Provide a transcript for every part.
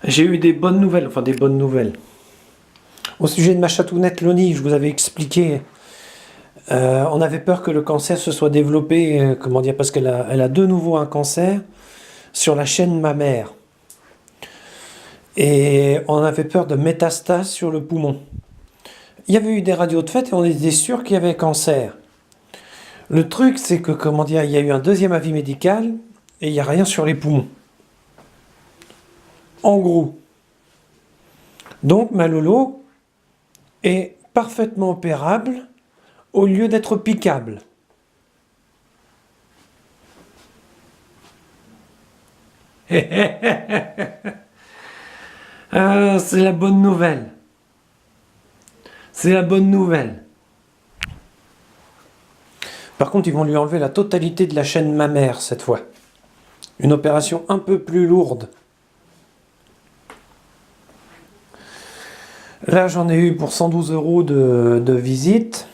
J'ai eu des bonnes nouvelles, enfin des bonnes nouvelles. Au sujet de ma chatounette Loni, je vous avais expliqué, on avait peur que le cancer se soit développé, comment dire, parce qu'elle a de nouveau un cancer sur la chaîne mammaire. Et on avait peur de métastases sur le poumon. Il y avait eu des radios de fait et on était sûr qu'il y avait cancer. Le truc, c'est que, comment dire, il y a eu un deuxième avis médical et il n'y a rien sur les poumons. En gros. Donc, ma Lolo est parfaitement opérable au lieu d'être piquable. Ah, c'est la bonne nouvelle. C'est la bonne nouvelle. Par contre, ils vont lui enlever la totalité de la chaîne mammaire cette fois. Une opération un peu plus lourde. Là, j'en ai eu pour 112 € de visite.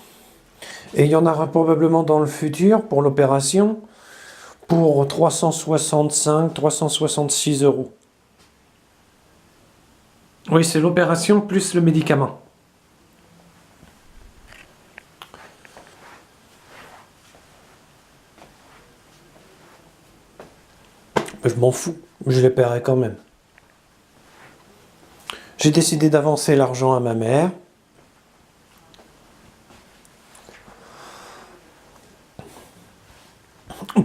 Et il y en aura probablement dans le futur pour l'opération pour 365, 366 €. Oui, c'est l'opération plus le médicament. Je m'en fous, je les paierai quand même. J'ai décidé d'avancer l'argent à ma mère.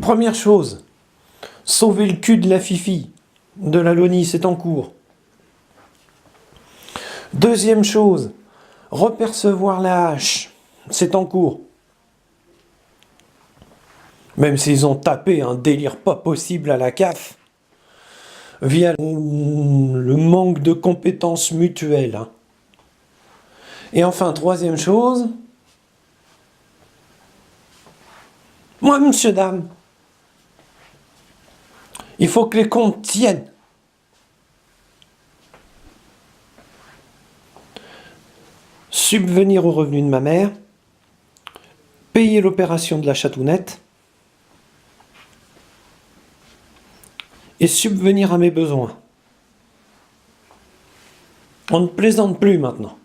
Première chose, sauver le cul de la Fifi, de la Loni, c'est en cours. Deuxième chose, repercevoir la hache, c'est en cours. Même s'ils ont tapé un délire pas possible à la CAF, via le manque de compétences mutuelles. Hein. Et enfin, troisième chose, moi, monsieur, dame, il faut que les comptes tiennent. Subvenir aux revenus de ma mère, payer l'opération de la chatounette, et subvenir à mes besoins. On ne plaisante plus maintenant.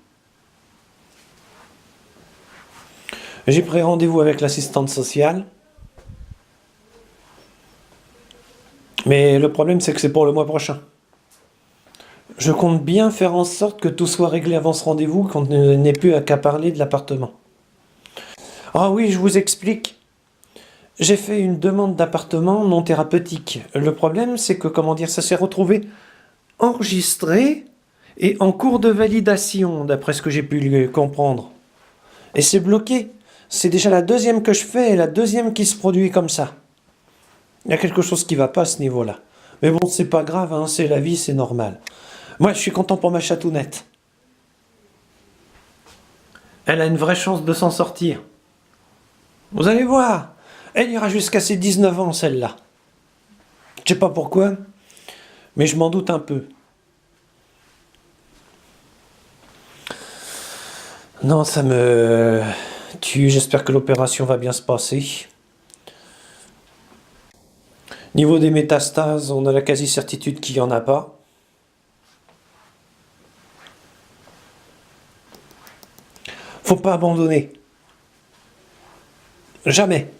J'ai pris rendez-vous avec l'assistante sociale. Mais le problème, c'est que c'est pour le mois prochain. Je compte bien faire en sorte que tout soit réglé avant ce rendez-vous, qu'on n'ait plus qu'à parler de l'appartement. Ah oui, je vous explique. J'ai fait une demande d'appartement non thérapeutique. Le problème, c'est que, comment dire, ça s'est retrouvé enregistré et en cours de validation, d'après ce que j'ai pu comprendre. Et c'est bloqué. C'est déjà la deuxième que je fais et la deuxième qui se produit comme ça. Il y a quelque chose qui ne va pas à ce niveau-là. Mais bon, c'est pas grave, hein, c'est la vie, c'est normal. Moi, je suis content pour ma chatounette. Elle a une vraie chance de s'en sortir. Vous allez voir, elle ira jusqu'à ses 19 ans, celle-là. Je sais pas pourquoi, mais je m'en doute un peu. Non, ça me tue. J'espère que l'opération va bien se passer. Niveau des métastases, on a la quasi-certitude qu'il n'y en a pas. Faut pas abandonner. Jamais.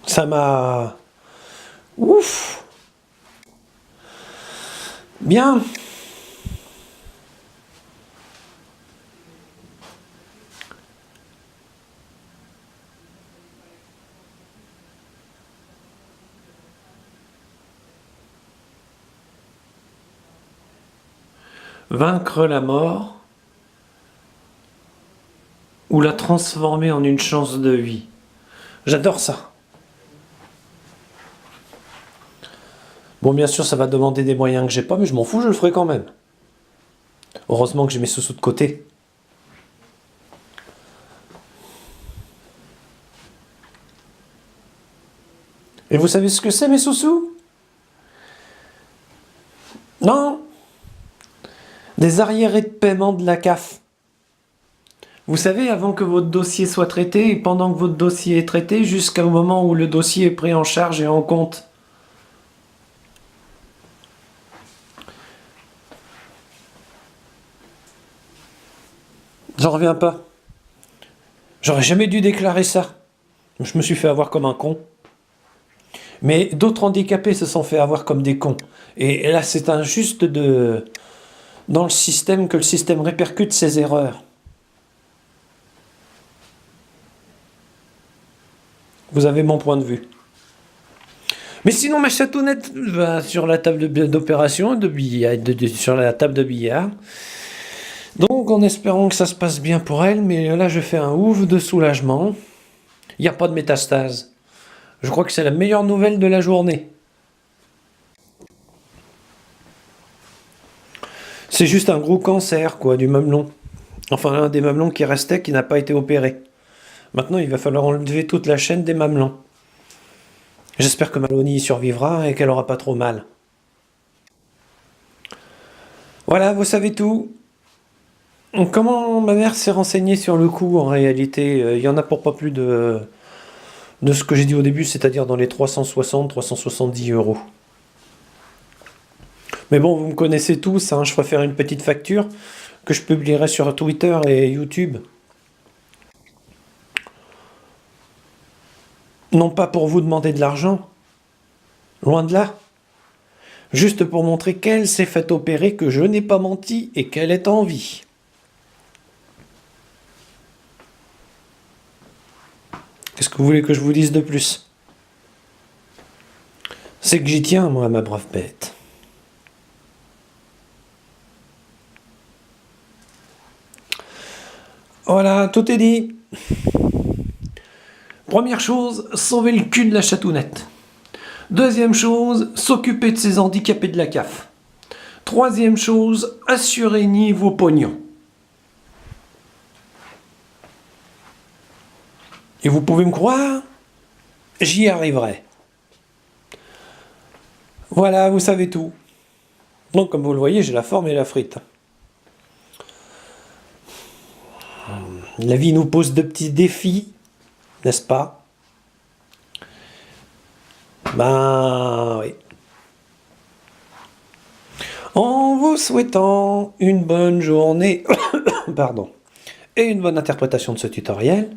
Ça m'a... Ouf. Bien. Vaincre la mort ou la transformer en une chance de vie. J'adore ça. Bon, bien sûr, ça va demander des moyens que j'ai pas, mais je m'en fous, je le ferai quand même. Heureusement que j'ai mes sous-sous de côté. Et vous savez ce que c'est, mes sous-sous? Non? Des arriérés de paiement de la CAF. Vous savez, avant que votre dossier soit traité, et pendant que votre dossier est traité, jusqu'au moment où le dossier est pris en charge et en compte. J'en reviens pas. J'aurais jamais dû déclarer ça. Je me suis fait avoir comme un con. Mais d'autres handicapés se sont fait avoir comme des cons. Et là, c'est injuste dans le système que le système répercute ses erreurs. Vous avez mon point de vue. Mais sinon, ma chatounette va sur la table d'opération, sur la table de billard. Donc, en espérant que ça se passe bien pour elle, mais là, je fais un ouf de soulagement. Il n'y a pas de métastase. Je crois que c'est la meilleure nouvelle de la journée. C'est juste un gros cancer, quoi, du mamelon. Enfin, un des mamelons qui restait, qui n'a pas été opéré. Maintenant, il va falloir enlever toute la chaîne des mamelons. J'espère que Maloney y survivra et qu'elle aura pas trop mal. Voilà, vous savez tout. Comment ma mère s'est renseignée sur le coût en réalité? Il y en a pour pas plus de ce que j'ai dit au début, c'est-à-dire dans les 360-370 euros. Mais bon, vous me connaissez tous, hein, je préfère une petite facture que je publierai sur Twitter et YouTube. Non pas pour vous demander de l'argent, loin de là. Juste pour montrer qu'elle s'est fait opérer, que je n'ai pas menti et qu'elle est en vie. Qu'est-ce que vous voulez que je vous dise de plus? C'est que j'y tiens, moi, ma brave bête. Voilà, tout est dit. Première chose, sauver le cul de la chatounette. Deuxième chose, s'occuper de ces handicapés de la CAF. Troisième chose, assurer niveau pognon. Et vous pouvez me croire, j'y arriverai. Voilà, vous savez tout. Donc, comme vous le voyez, j'ai la forme et la frite. La vie nous pose de petits défis, n'est-ce pas? Ben oui. En vous souhaitant une bonne journée, pardon, et une bonne interprétation de ce tutoriel,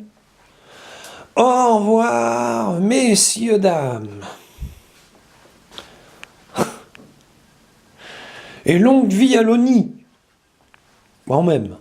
au revoir, messieurs, dames. Et longue vie à l'ONI. Moi même.